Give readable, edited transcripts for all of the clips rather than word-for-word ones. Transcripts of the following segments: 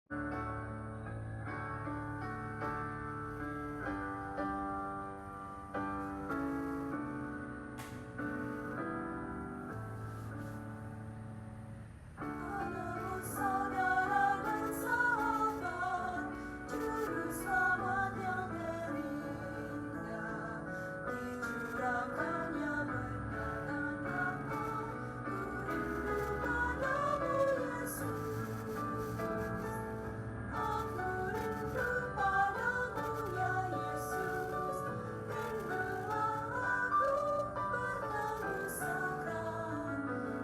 Saudara dan sahabat, juru selamat yang terindah, dicurahkannya berkat dan rahmat. Ku rindu padamu, Yesus. Aku rindu padamu, ya Yesus. Rindulah aku bertemu sekarang.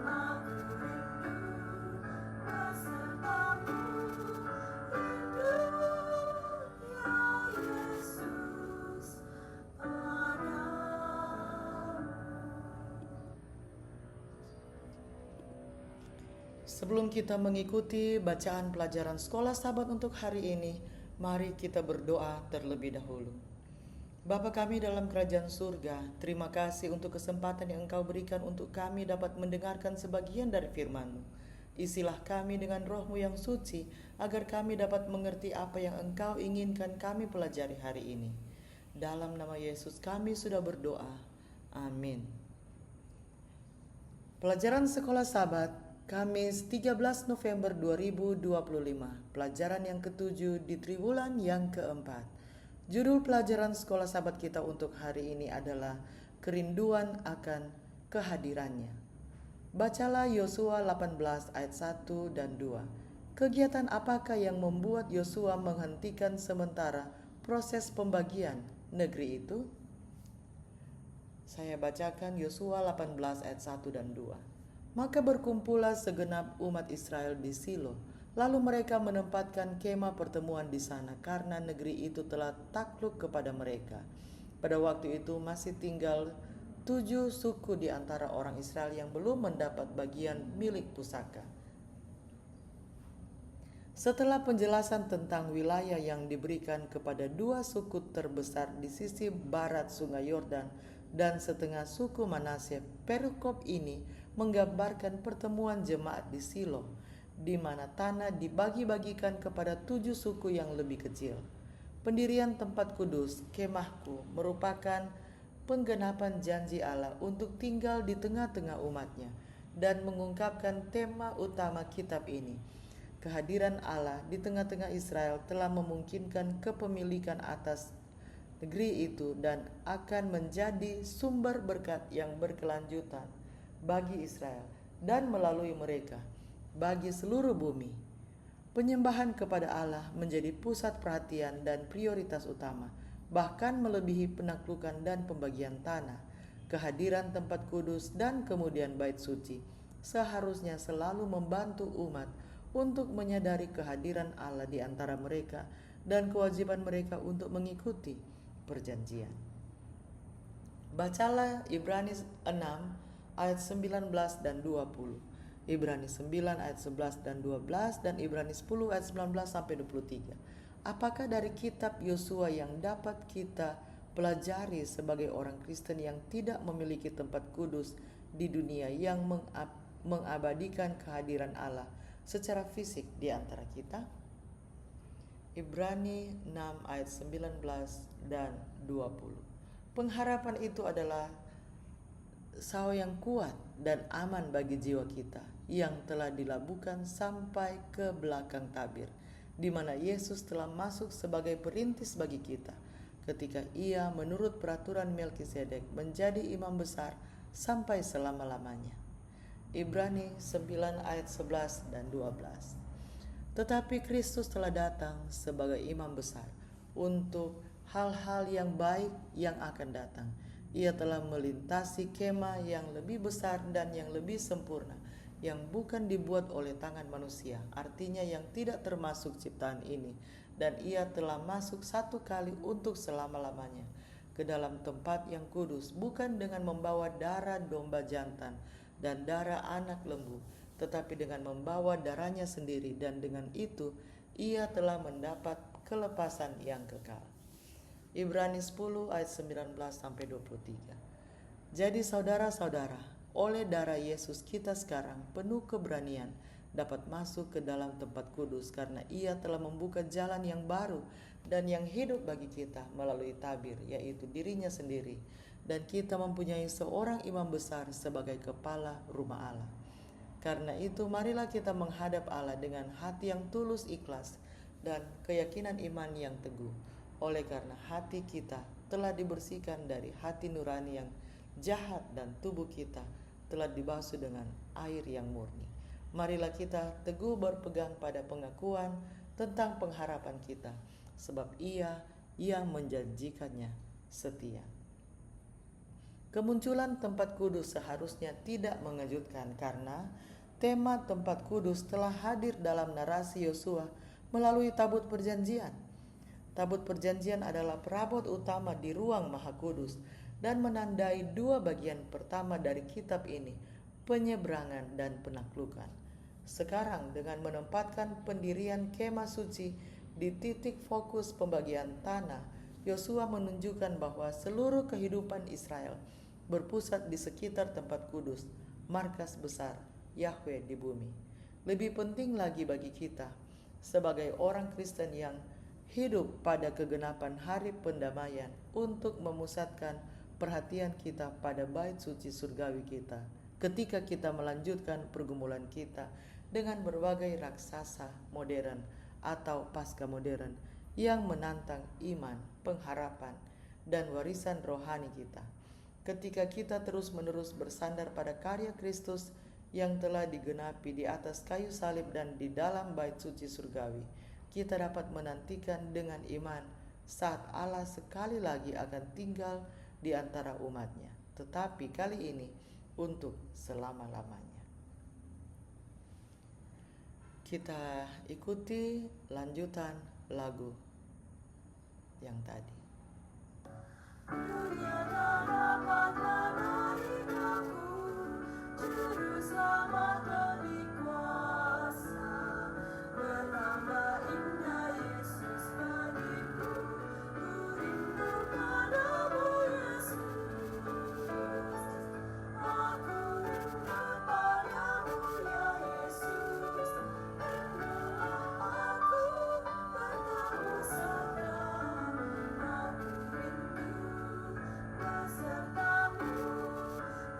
Aku rindu besertamu. Rindu, ya Yesus, padamu. Sebelum kita mengikuti bacaan pelajaran sekolah sahabat untuk hari ini, mari kita berdoa terlebih dahulu. Bapa kami dalam kerajaan surga, terima kasih untuk kesempatan yang Engkau berikan untuk kami dapat mendengarkan sebagian dari firman-Mu. Isilah kami dengan roh-Mu yang suci, agar kami dapat mengerti apa yang Engkau inginkan kami pelajari hari ini. Dalam nama Yesus kami sudah berdoa. Amin. Pelajaran sekolah sahabat, Kamis 13 November 2025, pelajaran yang ketujuh di triwulan yang keempat. Judul pelajaran sekolah sahabat kita untuk hari ini adalah Kerinduan akan Kehadirannya. Bacalah Yosua 18 ayat 1 dan 2. Kegiatan apakah yang membuat Yosua menghentikan sementara proses pembagian negeri itu? Saya bacakan Yosua 18 ayat 1 dan 2. Maka berkumpullah segenap umat Israel di Silo. Lalu mereka menempatkan kemah pertemuan di sana karena negeri itu telah takluk kepada mereka. Pada waktu itu masih tinggal 7 suku di antara orang Israel yang belum mendapat bagian milik pusaka. Setelah penjelasan tentang wilayah yang diberikan kepada 2 suku terbesar di sisi barat sungai Yordan dan setengah suku Manasye, perikop ini menggambarkan pertemuan jemaat di Silo, di mana tanah dibagi-bagikan kepada 7 suku yang lebih kecil. Pendirian tempat kudus, kemahku, merupakan penggenapan janji Allah untuk tinggal di tengah-tengah umatnya dan mengungkapkan tema utama kitab ini. Kehadiran Allah di tengah-tengah Israel telah memungkinkan kepemilikan atas negeri itu dan akan menjadi sumber berkat yang berkelanjutan bagi Israel dan melalui mereka bagi seluruh bumi. Penyembahan kepada Allah menjadi pusat perhatian dan prioritas utama, bahkan melebihi penaklukan dan pembagian tanah. Kehadiran tempat kudus dan kemudian bait suci seharusnya selalu membantu umat untuk menyadari kehadiran Allah di antara mereka dan kewajiban mereka untuk mengikuti perjanjian. Bacalah Ibrani 6 ayat 19 dan 20. Ibrani 9 ayat 11 dan 12 dan Ibrani 10 ayat 19 sampai 23. Apakah dari kitab Yosua yang dapat kita pelajari sebagai orang Kristen yang tidak memiliki tempat kudus di dunia yang mengabadikan kehadiran Allah secara fisik di antara kita? Ibrani 6 ayat 19 dan 20. Pengharapan itu adalah sau yang kuat dan aman bagi jiwa kita yang telah dilabuhkan sampai ke belakang tabir, di mana Yesus telah masuk sebagai perintis bagi kita ketika Ia menurut peraturan Melkisedek menjadi imam besar sampai selama-lamanya. Ibrani 9 ayat 11 dan 12. Tetapi Kristus telah datang sebagai imam besar untuk hal-hal yang baik yang akan datang. Ia telah melintasi kemah yang lebih besar dan yang lebih sempurna, yang bukan dibuat oleh tangan manusia, artinya yang tidak termasuk ciptaan ini. Dan ia telah masuk satu kali untuk selama-lamanya ke dalam tempat yang kudus, bukan dengan membawa darah domba jantan dan darah anak lembu, tetapi dengan membawa darahnya sendiri, dan dengan itu ia telah mendapat kelepasan yang kekal. Ibrani 10 ayat 19 sampai 23. Jadi saudara-saudara, oleh darah Yesus kita sekarang penuh keberanian dapat masuk ke dalam tempat kudus karena Ia telah membuka jalan yang baru dan yang hidup bagi kita melalui tabir, yaitu dirinya sendiri. Dan kita mempunyai seorang imam besar sebagai kepala rumah Allah. Karena itu marilah kita menghadap Allah dengan hati yang tulus ikhlas dan keyakinan iman yang teguh. Oleh karena hati kita telah dibersihkan dari hati nurani yang jahat dan tubuh kita telah dibasuh dengan air yang murni. Marilah kita teguh berpegang pada pengakuan tentang pengharapan kita, sebab Ia yang menjanjikannya setia. Kemunculan tempat kudus seharusnya tidak mengejutkan karena tema tempat kudus telah hadir dalam narasi Yosua melalui tabut perjanjian. Tabut perjanjian adalah perabot utama di ruang maha kudus dan menandai dua bagian pertama dari kitab ini, penyeberangan dan penaklukan. Sekarang dengan menempatkan pendirian kemah suci di titik fokus pembagian tanah, Yosua menunjukkan bahwa seluruh kehidupan Israel berpusat di sekitar tempat kudus, markas besar Yahweh di bumi. Lebih penting lagi bagi kita sebagai orang Kristen yang hidup pada kegenapan hari pendamaian untuk memusatkan perhatian kita pada bait suci surgawi kita ketika kita melanjutkan pergumulan kita dengan berbagai raksasa modern atau pasca modern yang menantang iman, pengharapan, dan warisan rohani kita. Ketika kita terus-menerus bersandar pada karya Kristus yang telah digenapi di atas kayu salib dan di dalam bait suci surgawi, kita dapat menantikan dengan iman saat Allah sekali lagi akan tinggal di antara umatnya, tetapi kali ini untuk selama-lamanya. Kita ikuti lanjutan lagu yang tadi. Dunia tak dapat menarik aku, Juru Selamat lebih kuasa. Betapa indah Yesus bagiku, ku rindu padamu Yesus. Aku rindu padamu ya Yesus, rindulah aku bertemu sekarang. Aku rindu besertamu,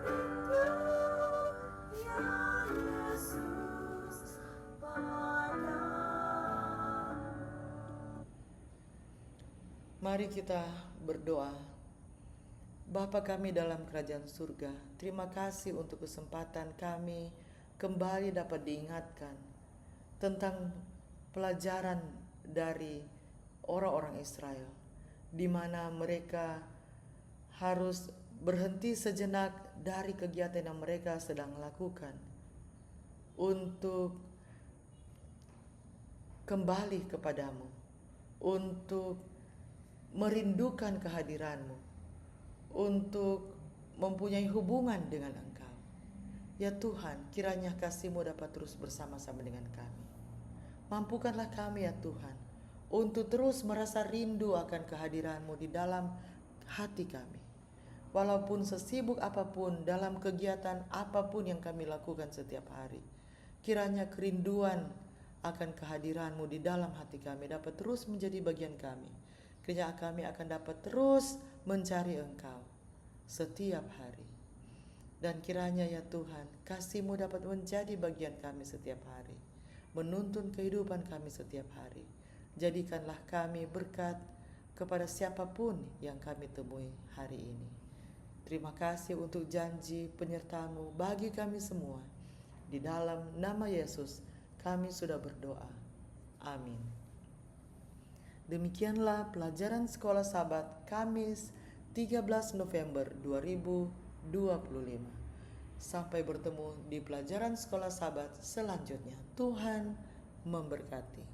rindu ya Yesus padamu. Mari kita berdoa. Bapa kami dalam kerajaan surga, terima kasih untuk kesempatan kami kembali dapat diingatkan tentang pelajaran dari orang-orang Israel, di mana mereka harus berhenti sejenak dari kegiatan yang mereka sedang lakukan untuk kembali kepadamu, untuk merindukan kehadiranmu, untuk mempunyai hubungan dengan Engkau. Ya Tuhan, kiranya kasih-Mu dapat terus bersama-sama dengan kami. Mampukanlah kami ya Tuhan, untuk terus merasa rindu akan kehadiran-Mu di dalam hati kami. Walaupun sesibuk apapun dalam kegiatan apapun yang kami lakukan setiap hari, kiranya kerinduan akan kehadiran-Mu di dalam hati kami dapat terus menjadi bagian kami. Kiranya kami akan dapat terus mencari Engkau setiap hari. Dan kiranya ya Tuhan, kasih-Mu dapat menjadi bagian kami setiap hari, menuntun kehidupan kami setiap hari. Jadikanlah kami berkat kepada siapapun yang kami temui hari ini. Terima kasih untuk janji penyertaan-Mu bagi kami semua. Di dalam nama Yesus kami sudah berdoa. Amin. Demikianlah pelajaran Sekolah Sabat Kamis 13 November 2025. Sampai bertemu di pelajaran Sekolah Sabat selanjutnya. Tuhan memberkati.